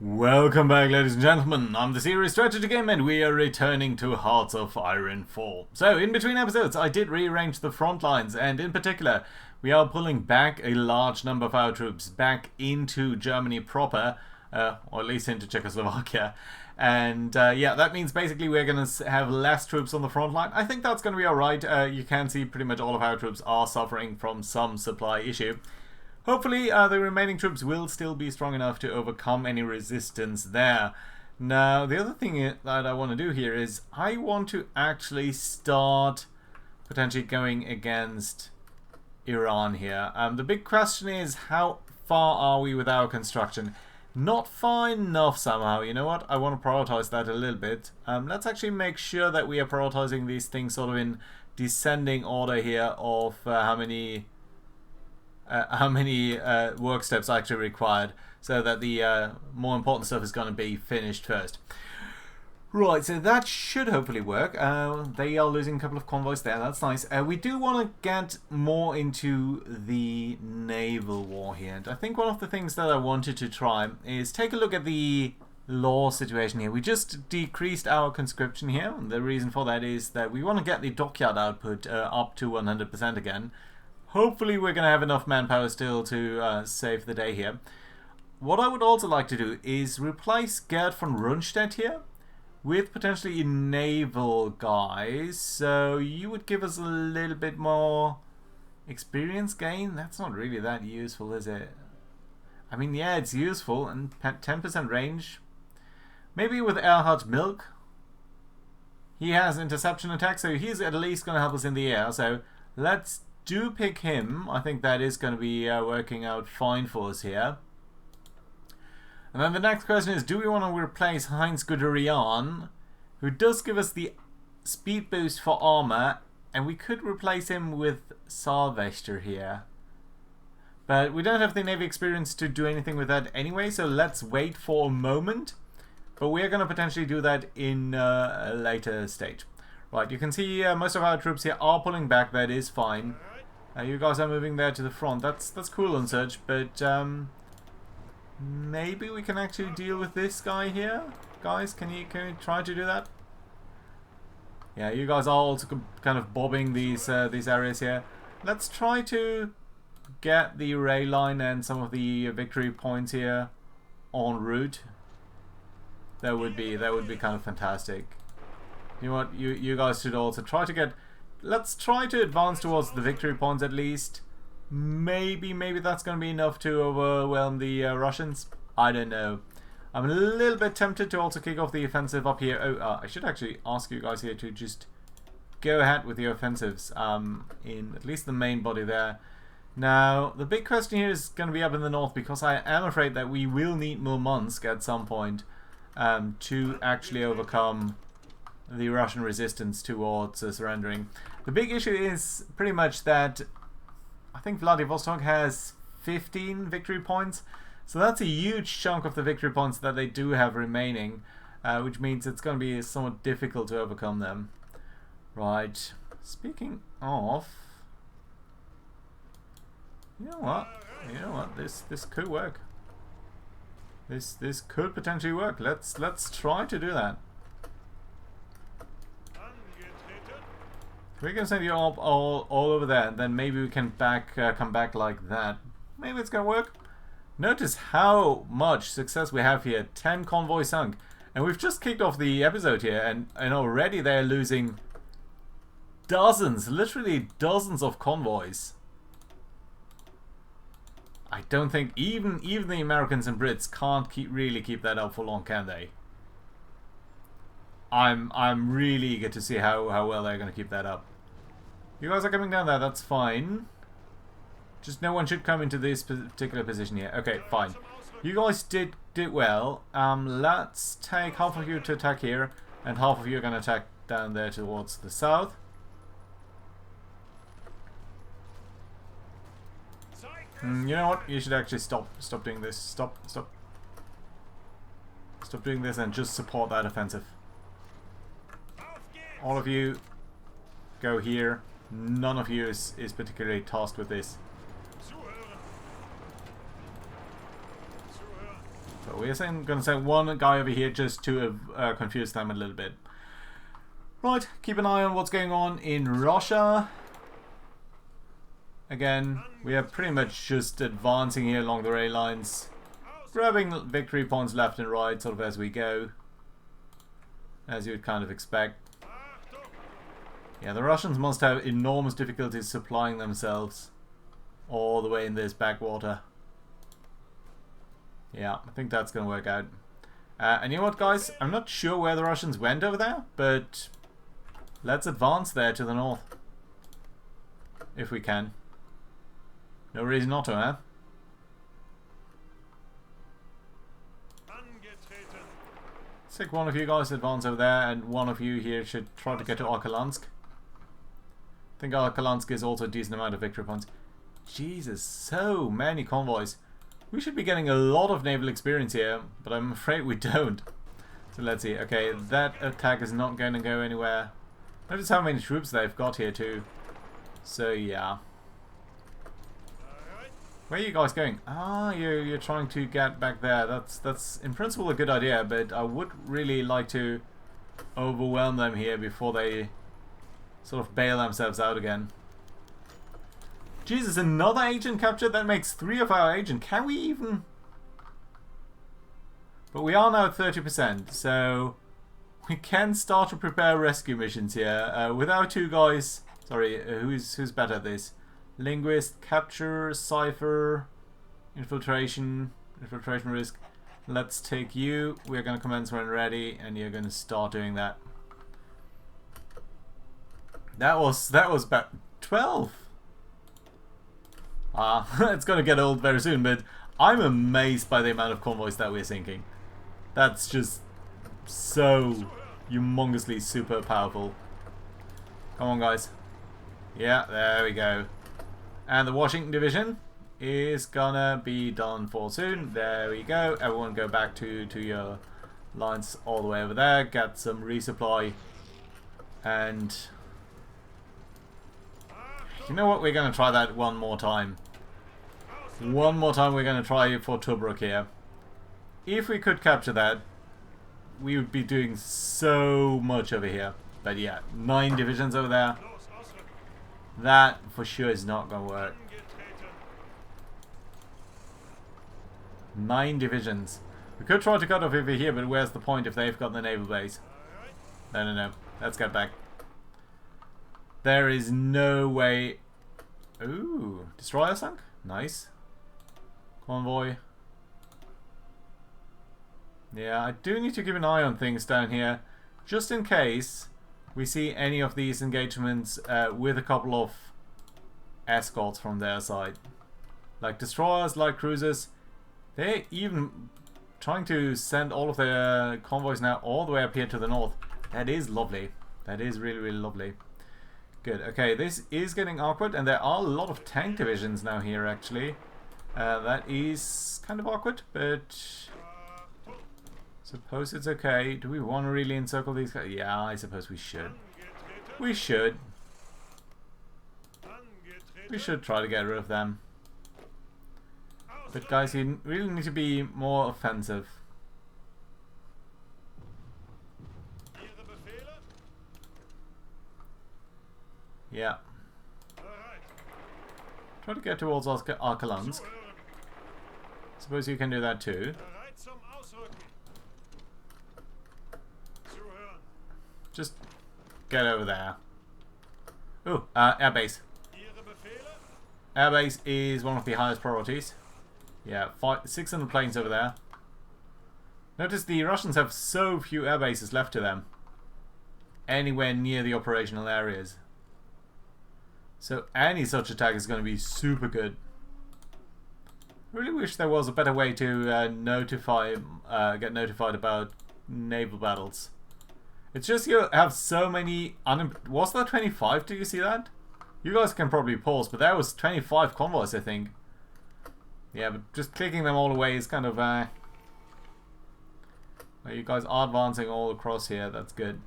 Welcome back, ladies and gentlemen. I'm the Serious Strategy Game and we are returning to Hearts of Iron 4. So, in between episodes, I did rearrange the front lines, and in particular, we are pulling back a large number of our troops back into Germany proper, or at least into Czechoslovakia. And yeah, that means basically we're going to have less troops on the front line. I think that's going to be alright. You can see pretty much all of our troops are suffering from some supply issue. Hopefully, the remaining troops will still be strong enough to overcome any resistance there. Now, the other thing that I want to do here is I want to actually start potentially going against Iran here. The big question is, how far are we with our construction? Not far enough somehow. You know what? I want to prioritize that a little bit. Let's actually make sure that we are prioritizing these things sort of in descending order here of how many work steps are actually required, so that the more important stuff is going to be finished first. Right, so that should hopefully work. They are losing a couple of convoys there, that's nice. We do want to get more into the naval war here, and I think one of the things that I wanted to try is take a look at the law situation here. We just decreased our conscription here, and the reason for that is that we want to get the dockyard output up to 100% again. Hopefully we're going to have enough manpower still to save the day here. What I would also like to do is replace Gerd von Rundstedt here with potentially naval guys. So you would give us a little bit more experience gain. That's not really that useful, is it? I mean, yeah, it's useful, and 10% range. Maybe with Erhard Milk. He has interception attack, so he's at least going to help us in the air. So let's do pick him. I think that is going to be working out fine for us here. And then the next question is, do we want to replace Heinz Guderian, who does give us the speed boost for armor, and we could replace him with Saarwächter here. But we don't have the Navy experience to do anything with that anyway, so let's wait for a moment. But we're going to potentially do that in a later stage. Right, you can see most of our troops here are pulling back, that is fine. You guys are moving there to the front. That's cool and such, but maybe we can actually deal with this guy here. Guys, can you try to do that? Yeah, you guys are also kind of bobbing these areas here. Let's try to get the rail line and some of the victory points here en route. That would be kind of fantastic. You know what? You guys should also try to get. Let's try to advance towards the victory points at least. Maybe that's going to be enough to overwhelm the Russians. I don't know. I'm a little bit tempted to also kick off the offensive up here. Oh, I should actually ask you guys here to just go ahead with your offensives in at least the main body there. Now, the big question here is going to be up in the north, because I am afraid that we will need Murmansk at some point to actually overcome the Russian resistance towards surrendering. The big issue is pretty much that I think Vladivostok has 15 victory points, so that's a huge chunk of the victory points that they do have remaining, which means it's going to be somewhat difficult to overcome them. Right, speaking of, you know what, this could work. This could potentially work. Let's try to do that. We can send you all over there, and then maybe we can come back like that. Maybe it's gonna work. Notice how much success we have here. 10 convoys sunk, and we've just kicked off the episode here, and already they're losing dozens, literally dozens of convoys. I don't think even the Americans and Brits can't really keep that up for long, can they? I'm really eager to see how well they're going to keep that up. You guys are coming down there, that's fine. Just no one should come into this particular position here. Okay, fine. You guys did well. Let's take half of you to attack here, and half of you are going to attack down there towards the south. You know what? You should actually stop doing this. Stop doing this and just support that offensive. All of you go here. None of you is particularly tasked with this. we're going to send one guy over here just to confuse them a little bit. Right, keep an eye on what's going on in Russia. Again, we are pretty much just advancing here along the rail lines, grabbing victory points left and right sort of as we go, as you would kind of expect. Yeah, the Russians must have enormous difficulties supplying themselves all the way in this backwater. Yeah, I think that's going to work out. And you know what, guys? I'm not sure where the Russians went over there, but let's advance there to the north. If we can. No reason not to, huh? Let's take one of you guys to advance over there, and one of you here should try to get to Arkalansk. I think Arkalansk is also a decent amount of victory points. Jesus, so many convoys. We should be getting a lot of naval experience here, but I'm afraid we don't. So let's see. Okay, that attack is not going to go anywhere. Notice how many troops they've got here too. So yeah. Where are you guys going? Ah, you're trying to get back there. That's in principle a good idea, but I would really like to overwhelm them here before they sort of bail themselves out again. Jesus, another agent captured? That makes 3 of our agent. Can we even... But we are now at 30%, so we can start to prepare rescue missions here. With our 2 guys... Sorry, who's better at this? Linguist, capture, cipher, infiltration risk. Let's take you. We're going to commence when ready, and you're going to start doing that. That was about 12. It's going to get old very soon, but I'm amazed by the amount of convoys that we're sinking. That's just so humongously super powerful. Come on, guys. Yeah, there we go. And the Washington Division is gonna be done for soon. There we go. Everyone go back to your lines all the way over there. Get some resupply. And you know what? We're gonna try that one more time. One more time we're gonna try for Tobruk here. If we could capture that, we would be doing so much over here. But yeah, 9 divisions over there. That for sure is not going to work. 9 divisions. We could try to cut off over here, but where's the point if they've got the naval base? No. Let's get back. There is no way. Ooh, destroyer sunk? Nice. Convoy. Yeah, I do need to keep an eye on things down here, just in case we see any of these engagements with a couple of escorts from their side. Like destroyers, like cruisers. They're even trying to send all of their convoys now all the way up here to the north. That is lovely. That is really, really lovely. Good. Okay, this is getting awkward, and there are a lot of tank divisions now here, actually. That is kind of awkward, but suppose it's okay. Do we want to really encircle these guys? Yeah, I suppose we should. We should. We should try to get rid of them. But guys, you really need to be more offensive. Yeah. Try to get towards Arkalansk. Suppose you can do that too. Just get over there. Ooh, airbase. Airbase is one of the highest priorities. Yeah, 600 planes over there. Notice the Russians have so few air bases left to them. Anywhere near the operational areas. So any such attack is going to be super good. I really wish there was a better way to get notified about naval battles. It's just you have so many was there 25? Do you see that? You guys can probably pause, but there was 25 convoys, I think. Yeah, but just clicking them all away is kind of well, you guys are advancing all across here. That's good.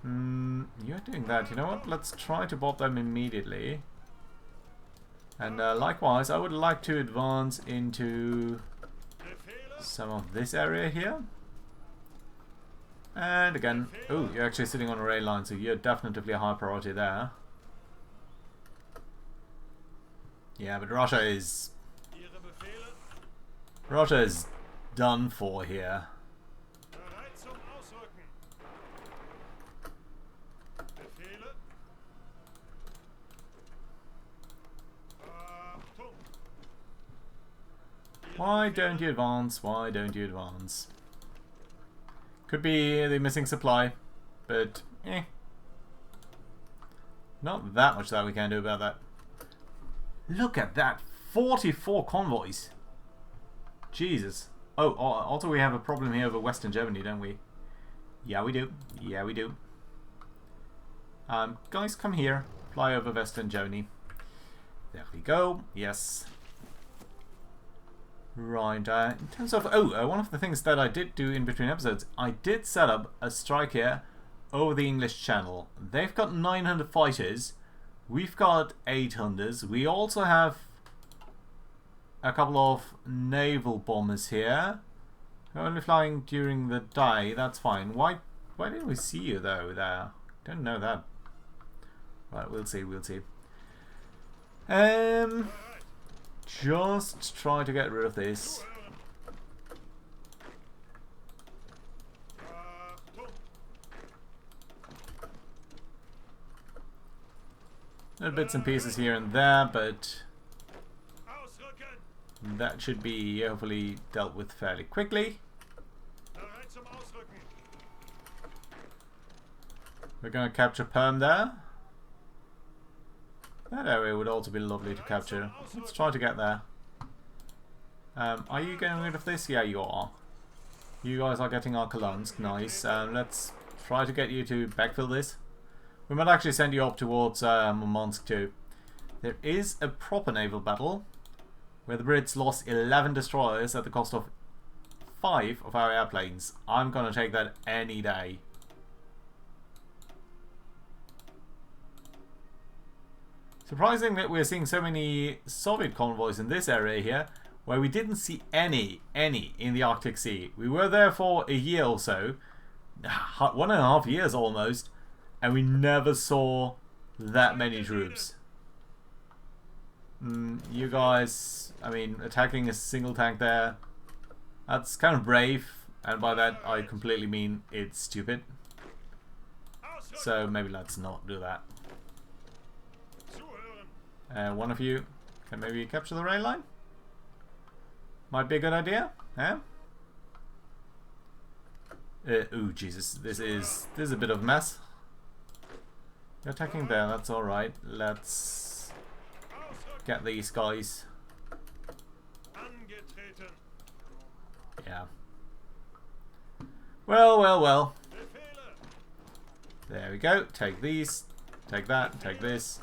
You're doing that. You know what? Let's try to bomb them immediately. And likewise, I would like to advance into some of this area here. And again, oh, you're actually sitting on a rail line, so you're definitely a high priority there. Yeah, but Russia is done for here. Why don't you advance? Why don't you advance? Could be the missing supply, but not that much that we can do about that. Look at that, 44 convoys. Jesus. Oh, also we have a problem here over Western Germany, don't we? Yeah, we do. Yeah, we do. Guys, come here. Fly over Western Germany. There we go. Yes. Right, in terms of... one of the things that I did do in between episodes, I did set up a strike here over the English Channel. They've got 900 fighters. We've got 800s. We also have a couple of naval bombers here. They're only flying during the day, that's fine. Why didn't we see you though there? Don't know that. Right, we'll see, we'll see. Just try to get rid of this. Little bits and pieces here and there, but that should be hopefully dealt with fairly quickly. We're going to capture Perm there. That area would also be lovely to capture. Let's try to get there. Are you getting rid of this? Yeah, you are. You guys are getting our colons. Nice. Let's try to get you to backfill this. We might actually send you up towards Murmansk too. There is a proper naval battle where the Brits lost 11 destroyers at the cost of 5 of our airplanes. I'm gonna take that any day. Surprising that we're seeing so many Soviet convoys in this area here, where we didn't see any in the Arctic Sea. We were there for a year or so, 1.5 years almost, and we never saw that many troops. You guys, I mean, attacking a single tank there, that's kind of brave, and by that I completely mean it's stupid. So maybe let's not do that. One of you can maybe capture the rail line? Might be a good idea, yeah? Ooh, Jesus, this is a bit of a mess. You're attacking there, that's alright. Let's get these guys. Yeah. Well. There we go. Take these. Take that. Take this.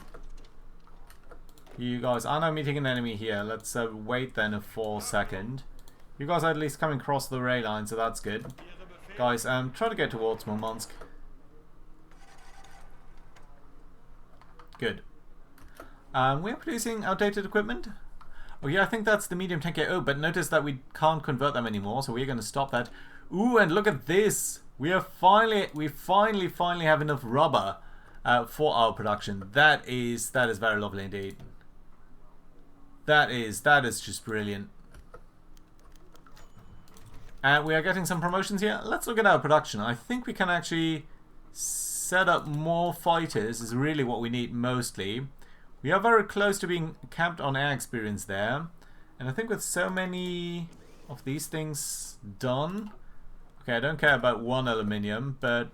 You guys are now meeting an enemy here. Let's wait then for a second. You guys are at least coming across the rail line, so that's good. Guys, try to get towards Murmansk. Good. We're producing outdated equipment. Oh yeah, I think that's the medium tank. Oh, but notice that we can't convert them anymore, so we're going to stop that. Ooh, and look at this. We finally have enough rubber for our production. That is very lovely indeed. That is just brilliant. And we are getting some promotions here. Let's look at our production. I think we can actually set up more fighters is really what we need mostly. We are very close to being capped on air experience there. And I think with so many of these things done... Okay, I don't care about one aluminium, but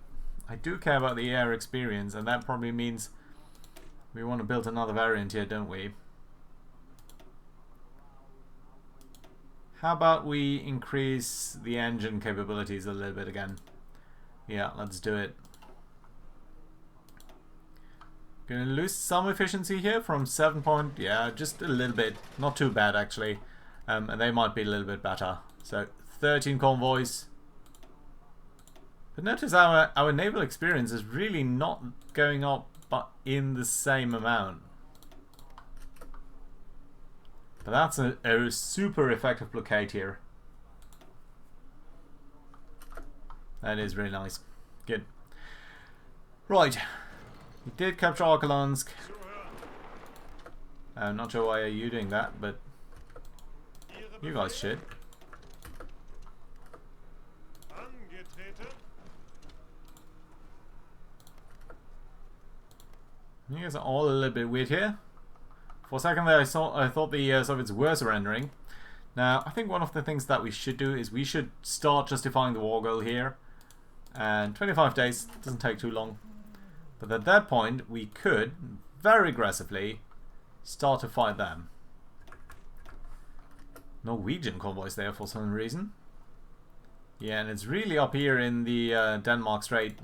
I do care about the air experience, and that probably means we want to build another variant here, don't we? How about we increase the engine capabilities a little bit again? Yeah, let's do it. Gonna lose some efficiency here from 7 point... Yeah, just a little bit. Not too bad, actually. And they might be a little bit better. So, 13 convoys. But notice our naval experience is really not going up, but in the same amount. But that's a super effective blockade here. That is really nice. Good. Right. We did capture Arkalansk. I'm not sure why are you doing that, but you guys should. You guys are all a little bit weird here. For a second there, I thought the Soviets were surrendering. Now, I think one of the things that we should do is we should start justifying the war goal here. And 25 days doesn't take too long. But at that point, we could very aggressively start to fight them. Norwegian convoys there for some reason. Yeah, and it's really up here in the Denmark Strait.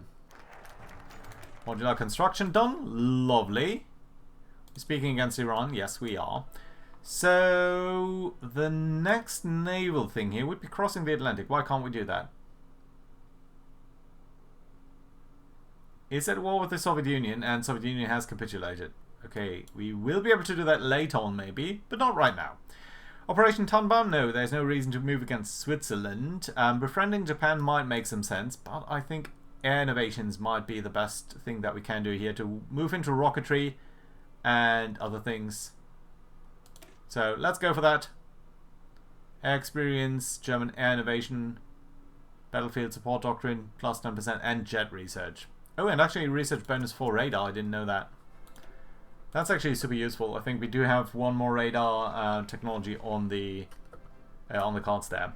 Modular construction done. Lovely. Speaking against Iran, yes we are. So the next naval thing here would be crossing the Atlantic. Why can't we do that? It's at war with the Soviet Union, and Soviet Union has capitulated. Okay, we will be able to do that later on maybe, but not right now. Operation Tannenbaum? No, there's no reason to move against Switzerland. Befriending Japan might make some sense, but I think air innovations might be the best thing that we can do here to move into rocketry and other things. So let's go for that. Air experience, German air innovation, battlefield support doctrine, plus 10%, and jet research. Oh, and actually research bonus for radar, I didn't know that. That's actually super useful. I think we do have one more radar technology on the cards there.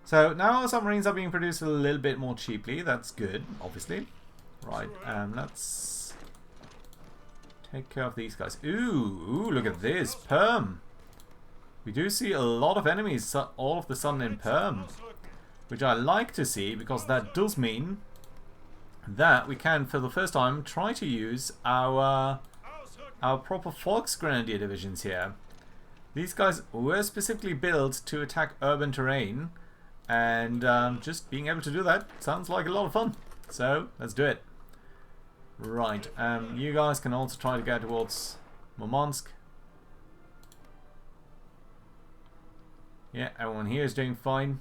So now submarines are being produced a little bit more cheaply. That's good, obviously. Right, let's take care of these guys. Ooh, look at this. Perm. We do see a lot of enemies all of the sudden in Perm, which I like to see because that does mean that we can, for the first time, try to use our proper Volksgrenadier divisions here. These guys were specifically built to attack urban terrain, and just being able to do that sounds like a lot of fun. So let's do it. Right, you guys can also try to get towards Murmansk. Yeah, everyone here is doing fine.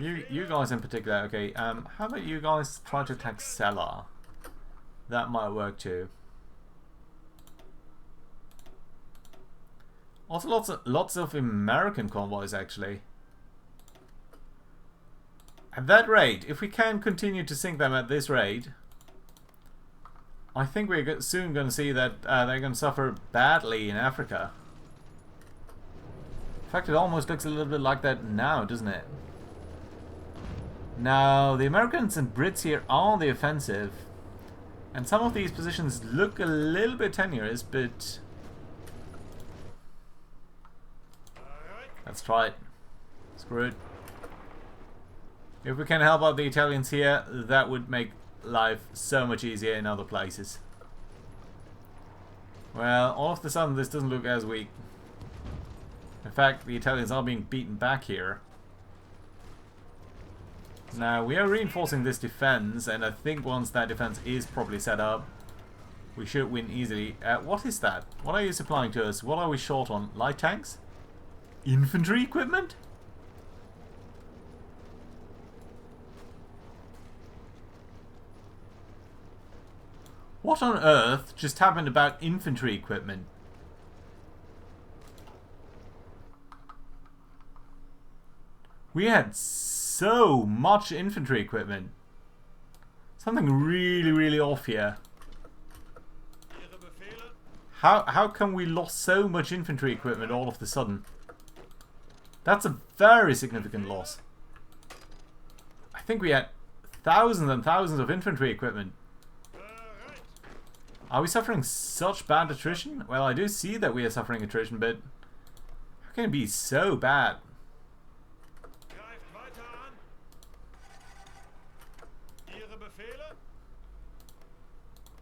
You guys in particular, okay. How about you guys try to attack Seller? That might work too. Also lots of American convoys actually. At that rate, if we can continue to sink them at this rate, I think we're soon going to see that they're going to suffer badly in Africa. In fact, it almost looks a little bit like that now, doesn't it? Now, the Americans and Brits here are on the offensive, and some of these positions look a little bit tenuous, but let's try it. Screw it. If we can help out the Italians here, that would make life so much easier in other places. Well, all of a sudden this doesn't look as weak. In fact, the Italians are being beaten back here. Now, we are reinforcing this defense, and I think once that defense is properly set up, we should win easily. What is that? What are you supplying to us? What are we short on? Light tanks? Infantry equipment? What on earth just happened about infantry equipment? We had so much infantry equipment. Something really, really off here. How come we lost so much infantry equipment all of a sudden? That's a very significant loss. I think we had thousands and thousands of infantry equipment. Are we suffering such bad attrition? Well, I do see that we are suffering attrition, but how can it be so bad?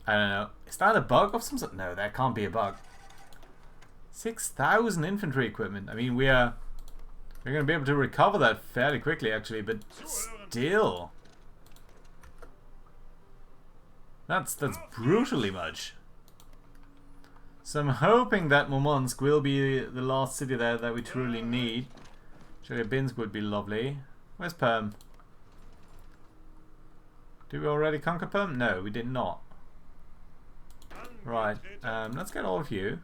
I don't know. Is that a bug of some sort? No, that can't be a bug. 6,000 infantry equipment. I mean, we're going to be able to recover that fairly quickly, actually, but still. That's brutally much. So I'm hoping that Murmansk will be the last city there that we truly need. Chelyabinsk would be lovely. Where's Perm? Did we already conquer Perm? No, we did not. Right, let's get all of you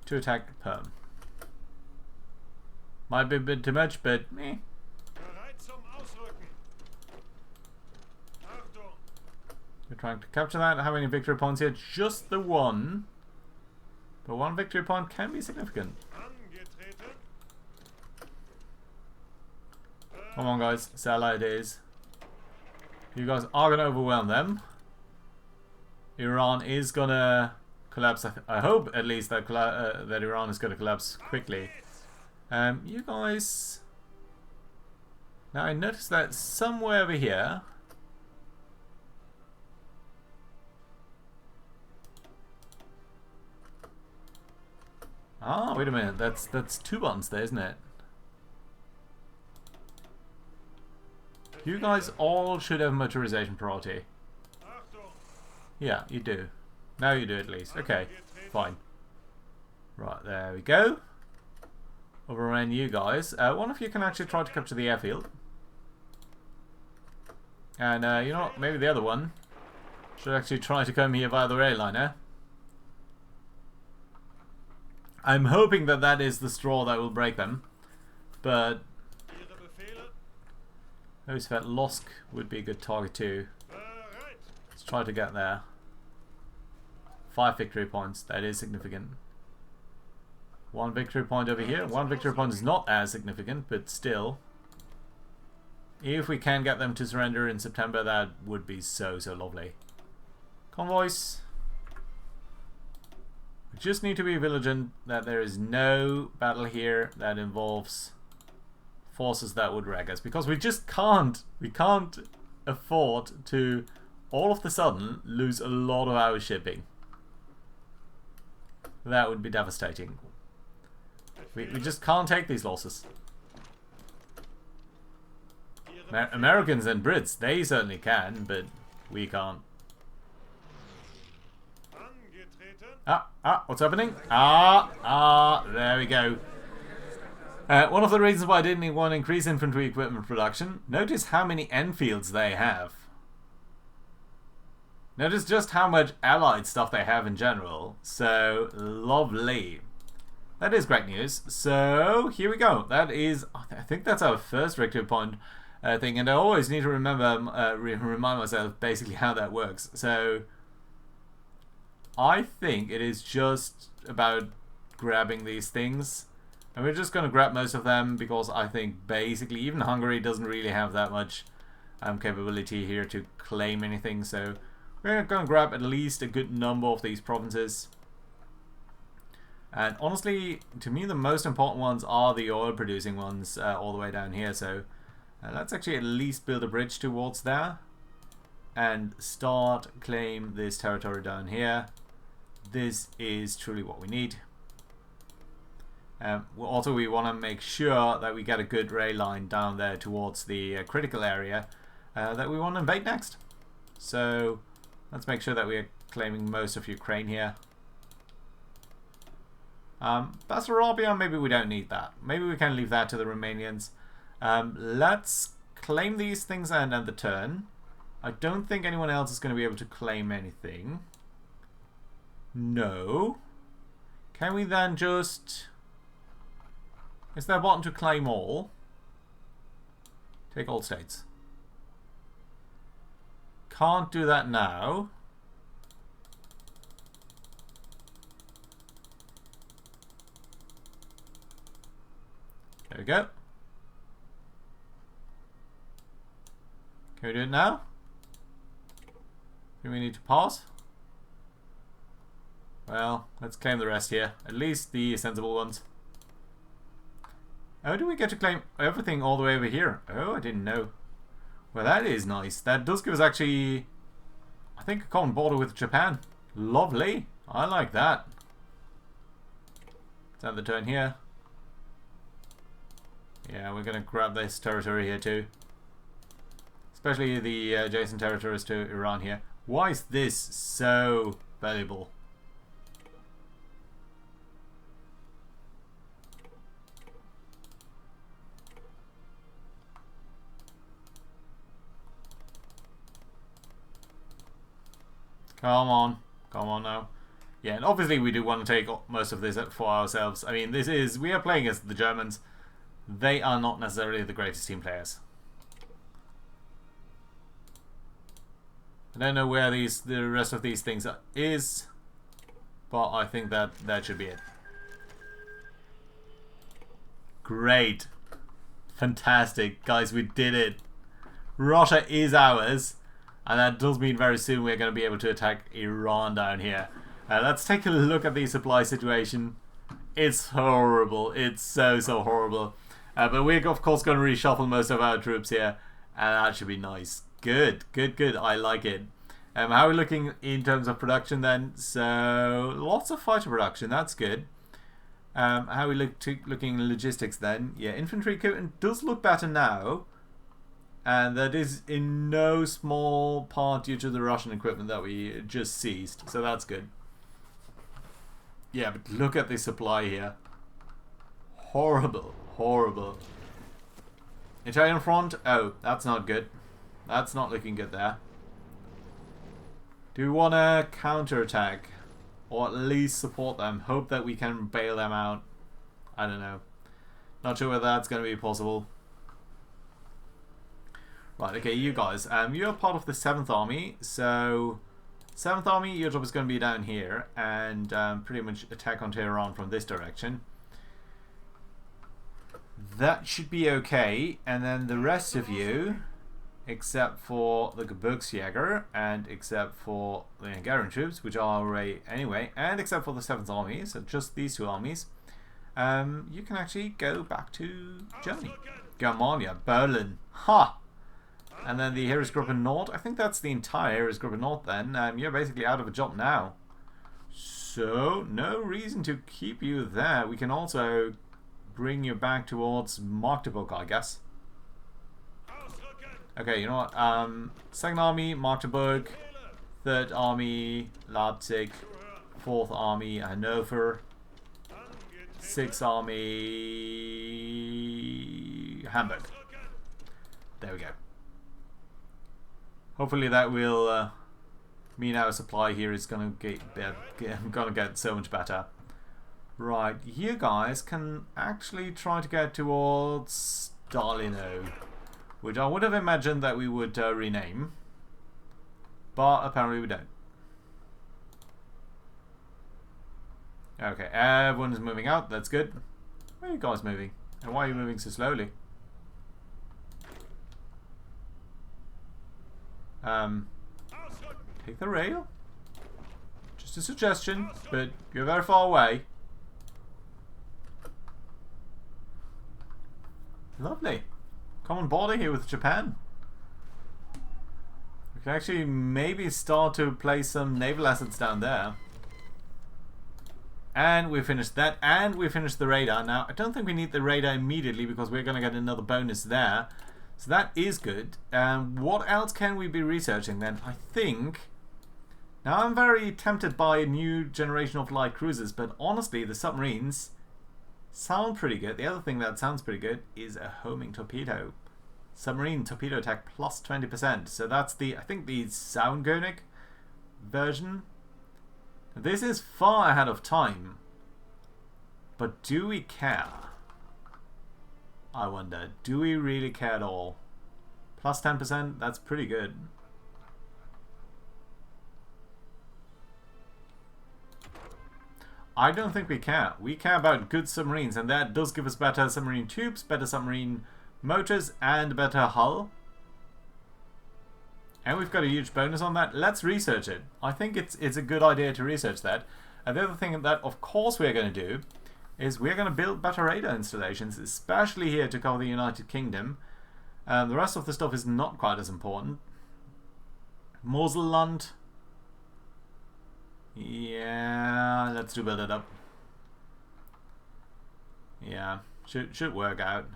to attack Perm. Might be a bit too much, but eh. We're trying to capture that. How many victory points here? Just the one. But one victory point can be significant. Come on, guys. Salah it is. You guys are going to overwhelm them. Iran is going to collapse. I hope, at least, that that Iran is going to collapse quickly. You guys... Now, I noticed that somewhere over here... Ah, wait a minute. That's 2 buttons there, isn't it? You guys all should have motorization priority. Yeah, you do. Now you do at least. Okay, fine. Right, there we go. Overran you guys. One of you can actually try to capture the airfield. And you know what? Maybe the other one should actually try to come here via the rail liner. I'm hoping that that is the straw that will break them. But Losk would be a good target too. Let's try to get there. 5 victory points. That is significant. 1 victory point over here. 1 victory point is not as significant, but still. If we can get them to surrender in September, that would be so lovely. Convoys. We just need to be vigilant that there is no battle here that involves forces that would wreck us, because we just can't. We can't afford to all of a sudden lose a lot of our shipping. That would be devastating. We just can't take these losses. Americans and Brits, they certainly can, but we can't. What's happening? There we go. One of the reasons why I didn't want to increase infantry equipment production, notice how many Enfields they have. Notice just how much allied stuff they have in general. So, lovely. That is great news. So, here we go. That is, I think that's our first victory point thing. And I always need to remember, remind myself basically how that works. So, I think it is just about grabbing these things. And we're just going to grab most of them because I think basically even Hungary doesn't really have that much capability here to claim anything. So, we're going to grab at least a good number of these provinces. And honestly, to me, the most important ones are the oil-producing ones all the way down here. So let's actually at least build a bridge towards there and start claim this territory down here. This is truly what we need. Also, we want to make sure that we get a good rail line down there towards the critical area that we want to invade next. So let's make sure that we are claiming most of Ukraine here. Bessarabia, maybe we don't need that. Maybe we can leave that to the Romanians. Let's claim these things and end the turn. I don't think anyone else is going to be able to claim anything. No. Can we then just... Is there a button to claim all? Take all states. Can't do that now. There we go. Can we do it now? Do we need to pause? Well, let's claim the rest here. At least the sensible ones. How do we get to claim everything all the way over here? Oh, I didn't know. Well, that is nice. That does give us actually, I think, a common border with Japan. Lovely. I like that. Let's have the turn here. Yeah, we're going to grab this territory here too. Especially the adjacent territories to Iran here. Why is this so valuable? Come on. Come on now. Yeah, and obviously we do want to take most of this for ourselves. I mean, we are playing as the Germans. They are not necessarily the greatest team players. I don't know where the rest of these things is, but I think that should be it. Great. Fantastic. Guys, we did it. Russia is ours, and that does mean very soon we're going to be able to attack Iran down here. Let's take a look at the supply situation. It's horrible. It's so horrible. But we're of course going to reshuffle most of our troops here, and that should be nice. Good. I like it. How are we looking in terms of production then? So lots of fighter production. That's good. How are we looking in logistics then? Yeah, infantry equipment does look better now, and that is in no small part due to the Russian equipment that we just seized. So that's good. Yeah, but look at the supply here. Horrible. Italian front? Oh, that's not good. That's not looking good there. Do we want to counterattack? Or at least support them? Hope that we can bail them out. I don't know. Not sure whether that's going to be possible. Right, okay, you guys. You're part of the 7th Army. So, 7th Army, your job is going to be down here. And pretty much attack on Tehran from this direction. That should be okay. And then the rest of you, except for the Gebirgsjäger and except for the Hungarian troops, which are already anyway, and except for the 7th Army, so just these two armies, you can actually go back to Germany. Germania, Berlin. Ha! And then the Heeresgruppe Nord, I think that's the entire Heeresgruppe Nord then. You're basically out of a job now. So, no reason to keep you there. We can also bring you back towards Magdeburg, I guess. Okay, you know what? 2nd Army, Magdeburg. 3rd Army, Leipzig. 4th Army, Hanover. 6th Army, Hamburg. There we go. Hopefully that will mean our supply here is going to get so much better. Right, you guys can actually try to get towards Stalino, which I would have imagined that we would rename, but apparently we don't. Okay, everyone is moving out. That's good. Where are you guys moving? And why are you moving so slowly? Take the rail. Just a suggestion, but you're very far away. Lovely. Common border here with Japan. We can actually maybe start to place some naval assets down there. And we finished that, and we finished the radar. Now, I don't think we need the radar immediately because we're going to get another bonus there. So that is good. What else can we be researching then? I think... Now, I'm very tempted by a new generation of light cruisers, but honestly, the submarines sound pretty good. The other thing that sounds pretty good is a homing torpedo. Submarine torpedo attack plus 20%. So that's the, I think, the Soundgonic version. This is far ahead of time. But do we care? I wonder. Do we really care at all? Plus 10%? That's pretty good. I don't think we care. We care about good submarines, and that does give us better submarine tubes, better submarine motors, and better hull. And we've got a huge bonus on that. Let's research it. I think it's a good idea to research that. And the other thing that, of course, we're going to do is we're going to build better radar installations, especially here to cover the United Kingdom. The rest of the stuff is not quite as important. Moselland. Yeah, let's do build it up. Yeah, should work out.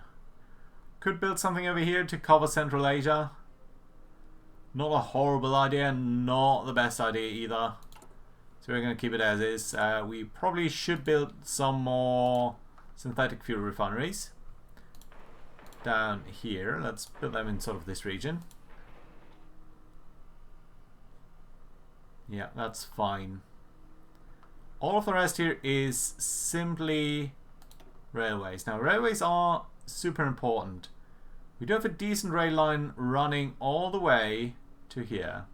Could build something over here to cover Central Asia. Not a horrible idea, not the best idea either. So we're going to keep it as is. We probably should build some more synthetic fuel refineries down here. Let's build them in sort of this region. Yeah, that's fine. All of the rest here is simply railways. Now, railways are super important. We do have a decent rail line running all the way to here.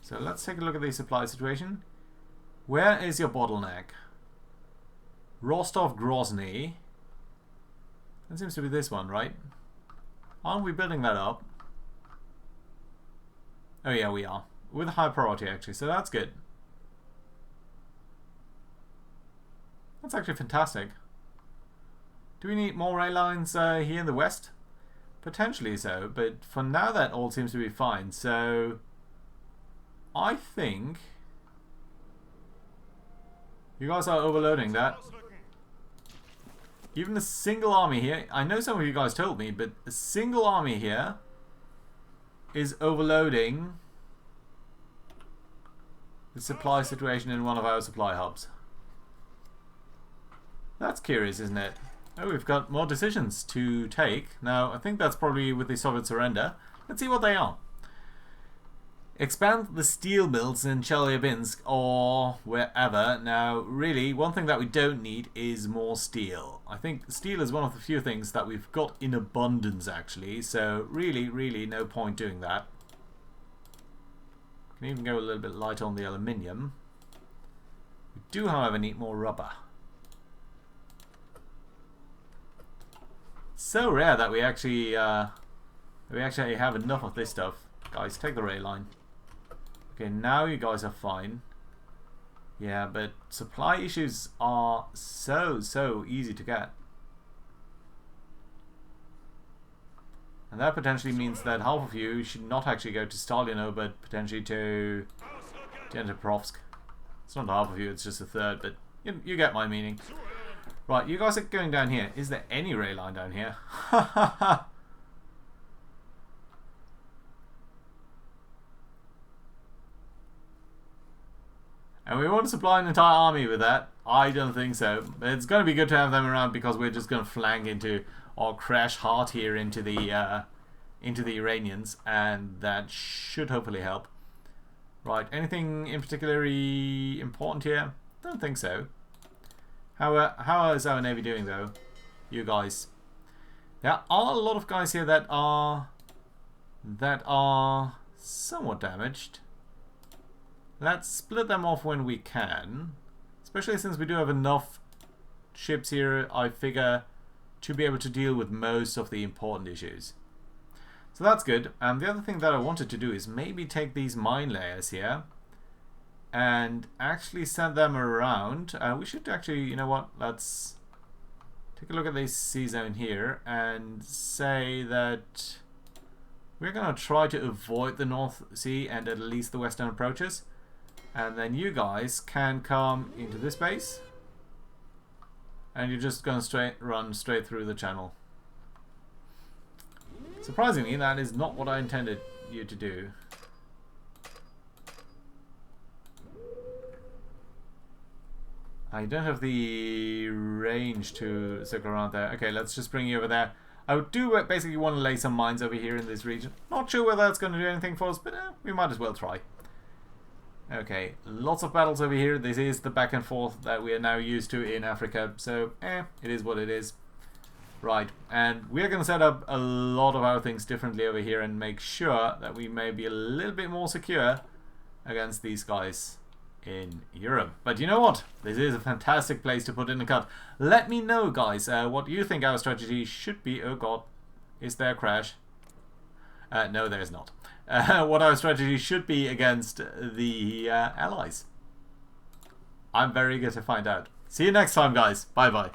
So let's take a look at the supply situation. Where is your bottleneck? Rostov-Grozny. That seems to be this one, right? Aren't we building that up? Oh yeah, we are. With high priority, actually, so that's good. That's actually fantastic. Do we need more rail lines here in the west? Potentially so, but for now that all seems to be fine. So I think you guys are overloading that. Even a single army here, I know some of you guys told me, but a single army here is overloading the supply situation in one of our supply hubs. That's curious, isn't it? Oh, we've got more decisions to take. Now, I think that's probably with the Soviet surrender. Let's see what they are. Expand the steel mills in Chelyabinsk or wherever. Now, really, one thing that we don't need is more steel. I think steel is one of the few things that we've got in abundance, actually. So, really no point doing that. Can even go a little bit light on the aluminium. We do, however, need more rubber. So rare that we actually have enough of this stuff. Guys, take the rail line. Okay, now you guys are fine. Yeah, but supply issues are so easy to get. And that potentially means that half of you should not actually go to Stalino, but potentially to Dnipropetrovsk. It's not half of you, it's just a third, but you get my meaning. Right, you guys are going down here. Is there any rail line down here? And we want to supply an entire army with that? I don't think so. But it's going to be good to have them around because we're just going to flank into or crash hard here into the Iranians, and that should hopefully help. Right, anything in particularly important here? Don't think so. How is our Navy doing though? You guys. There are a lot of guys here that are somewhat damaged. Let's split them off when we can. Especially since we do have enough ships here, I figure, to be able to deal with most of the important issues. So that's good. The other thing that I wanted to do is maybe take these mine layers here and actually send them around. We should actually, you know what, let's take a look at this sea zone here and say that we're going to try to avoid the North Sea and at least the western approaches. And then you guys can come into this base and you're just going to run straight through the channel. Surprisingly, that is not what I intended you to do. I don't have the range to circle around there. Okay, let's just bring you over there. I do basically want to lay some mines over here in this region. Not sure whether that's going to do anything for us, but we might as well try. Okay, lots of battles over here. This is the back and forth that we are now used to in Africa. So, it is what it is. Right, and we're going to set up a lot of our things differently over here and make sure that we may be a little bit more secure against these guys in Europe. But you know what? This is a fantastic place to put in a cut. Let me know, guys, what you think our strategy should be. Oh god, is there a crash? No, there's not. What our strategy should be against the Allies. I'm very eager to find out. See you next time, guys. Bye bye.